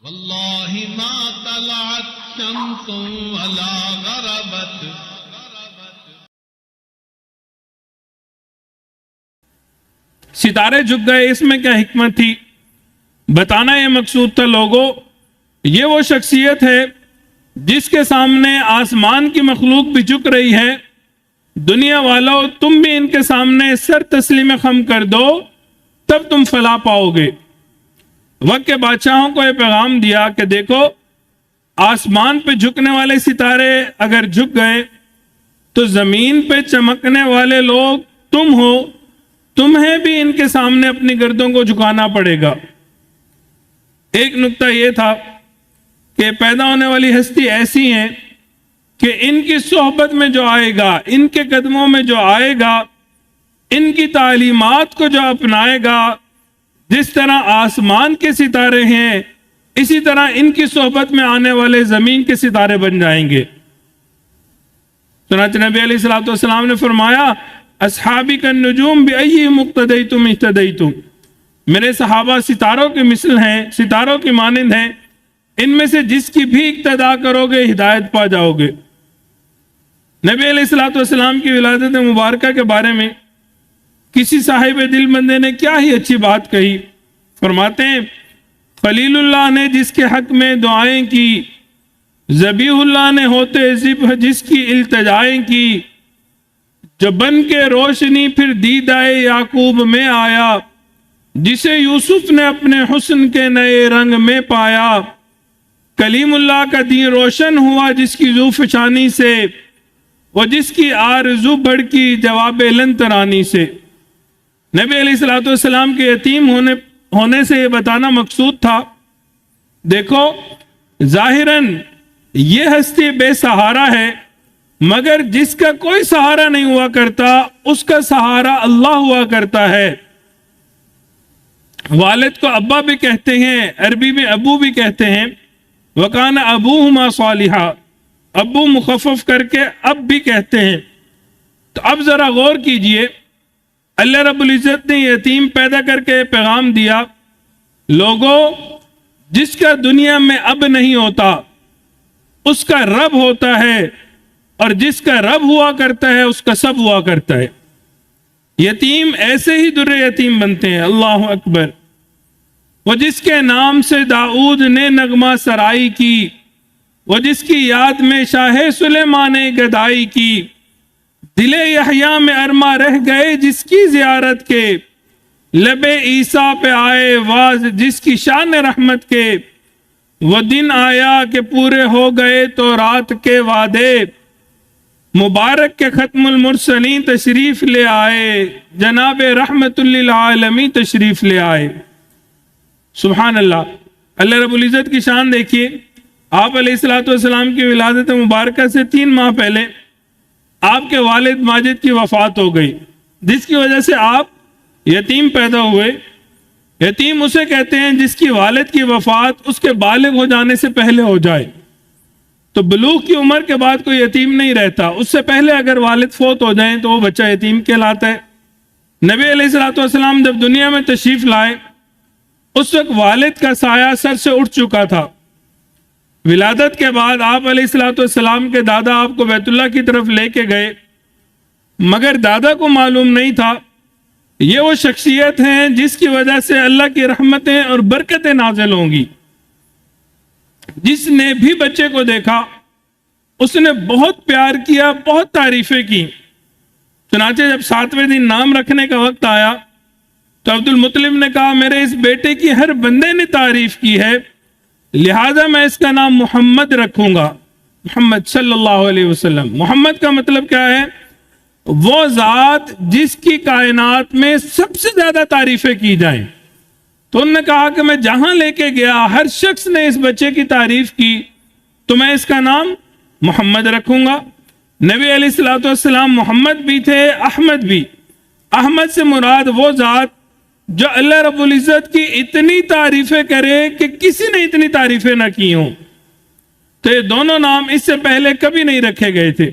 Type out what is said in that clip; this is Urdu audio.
واللہ ما طلعت شمس ولا غربت. ستارے جھک گئے، اس میں کیا حکمت تھی؟ بتانا یہ مقصود تھا لوگوں، یہ وہ شخصیت ہے جس کے سامنے آسمان کی مخلوق بھی جھک رہی ہے. دنیا والوں تم بھی ان کے سامنے سر تسلیم خم کر دو، تب تم فلاح پاؤ گے. وقت کے بادشاہوں کو یہ پیغام دیا کہ دیکھو آسمان پہ جھکنے والے ستارے اگر جھک گئے تو زمین پہ چمکنے والے لوگ تم ہو، تمہیں بھی ان کے سامنے اپنی گردوں کو جھکانا پڑے گا. ایک نقطہ یہ تھا کہ پیدا ہونے والی ہستی ایسی ہیں کہ ان کی صحبت میں جو آئے گا، ان کے قدموں میں جو آئے گا، ان کی تعلیمات کو جو اپنائے گا، جس طرح آسمان کے ستارے ہیں اسی طرح ان کی صحبت میں آنے والے زمین کے ستارے بن جائیں گے. چنانچہ نبی علیہ الصلوۃ والسلام نے فرمایا اصحابی کالنجوم بأیہم اقتدیتم اہتدیتم، میرے صحابہ ستاروں کی مثل ہیں، ستاروں کی مانند ہیں، ان میں سے جس کی بھی اقتدا کرو گے ہدایت پا جاؤ گے. نبی علیہ الصلوۃ والسلام کی ولادت مبارکہ کے بارے میں کسی صاحب دل بندے نے کیا ہی اچھی بات کہی. فرماتے ہیں خلیل اللہ نے جس کے حق میں دعائیں کی، ذبیح اللہ نے ہوتے ذبح جس کی التجائیں کی، جو بن کے روشنی پھر دیدائے یعقوب میں آیا، جسے یوسف نے اپنے حسن کے نئے رنگ میں پایا، کلیم اللہ کا دین روشن ہوا جس کی ذوفشانی سے، وہ جس کی آرزو بڑھ کی جواب لن ترانی سے. نبی علیہ الصلوۃ والسلام کے یتیم ہونے سے یہ بتانا مقصود تھا دیکھو ظاہراً یہ ہستی بے سہارا ہے، مگر جس کا کوئی سہارا نہیں ہوا کرتا اس کا سہارا اللہ ہوا کرتا ہے. والد کو ابا بھی کہتے ہیں، عربی میں ابو بھی کہتے ہیں. وکان ابوہما صالحا، ابو مخفف کر کے اب بھی کہتے ہیں. تو اب ذرا غور کیجئے، اللہ رب العزت نے یتیم پیدا کر کے پیغام دیا لوگوں جس کا دنیا میں اب نہیں ہوتا اس کا رب ہوتا ہے، اور جس کا رب ہوا کرتا ہے اس کا سب ہوا کرتا ہے. یتیم ایسے ہی در یتیم بنتے ہیں. اللہ اکبر. وہ جس کے نام سے داؤد نے نغمہ سرائی کی، وہ جس کی یاد میں شاہ سلیمان نے گدائی کی، دل یحییٰ میں ارما رہ گئے جس کی زیارت کے، لب عیسیٰ پہ آئے واز جس کی شان رحمت کے، وہ دن آیا کہ پورے ہو گئے تو رات کے وعدے، مبارک کے ختم المرسلین تشریف لے آئے، جناب رحمت للعالمین تشریف لے آئے. سبحان اللہ. اللہ رب العزت کی شان دیکھیے. آپ علیہ الصلوۃ والسلام کی ولادت مبارکہ سے 3 ماہ پہلے آپ کے والد ماجد کی وفات ہو گئی، جس کی وجہ سے آپ یتیم پیدا ہوئے. یتیم اسے کہتے ہیں جس کی والد کی وفات اس کے بالغ ہو جانے سے پہلے ہو جائے. تو بلوغ کی عمر کے بعد کوئی یتیم نہیں رہتا، اس سے پہلے اگر والد فوت ہو جائیں تو وہ بچہ یتیم کہلاتا ہے. نبی علیہ الصلوۃ والسلام جب دنیا میں تشریف لائے اس وقت والد کا سایہ سر سے اٹھ چکا تھا. ولادت کے بعد آپ علیہ الصلوۃ والسلام کے دادا آپ کو بیت اللہ کی طرف لے کے گئے، مگر دادا کو معلوم نہیں تھا یہ وہ شخصیت ہیں جس کی وجہ سے اللہ کی رحمتیں اور برکتیں نازل ہوں گی. جس نے بھی بچے کو دیکھا اس نے بہت پیار کیا، بہت تعریفیں کی. چنانچہ جب 7ویں دن نام رکھنے کا وقت آیا تو عبد المطلب نے کہا میرے اس بیٹے کی ہر بندے نے تعریف کی ہے، لہذا میں اس کا نام محمد رکھوں گا. محمد صلی اللہ علیہ وسلم. محمد کا مطلب کیا ہے؟ وہ ذات جس کی کائنات میں سب سے زیادہ تعریفیں کی جائیں. تو انہوں نے کہا کہ میں جہاں لے کے گیا ہر شخص نے اس بچے کی تعریف کی تو میں اس کا نام محمد رکھوں گا. نبی علیہ الصلوۃ والسلام محمد بھی تھے، احمد بھی. احمد سے مراد وہ ذات جو اللہ رب العزت کی اتنی تعریفیں کرے کہ کسی نے اتنی تعریفیں نہ کی ہوں. تو یہ دونوں نام اس سے پہلے کبھی نہیں رکھے گئے تھے.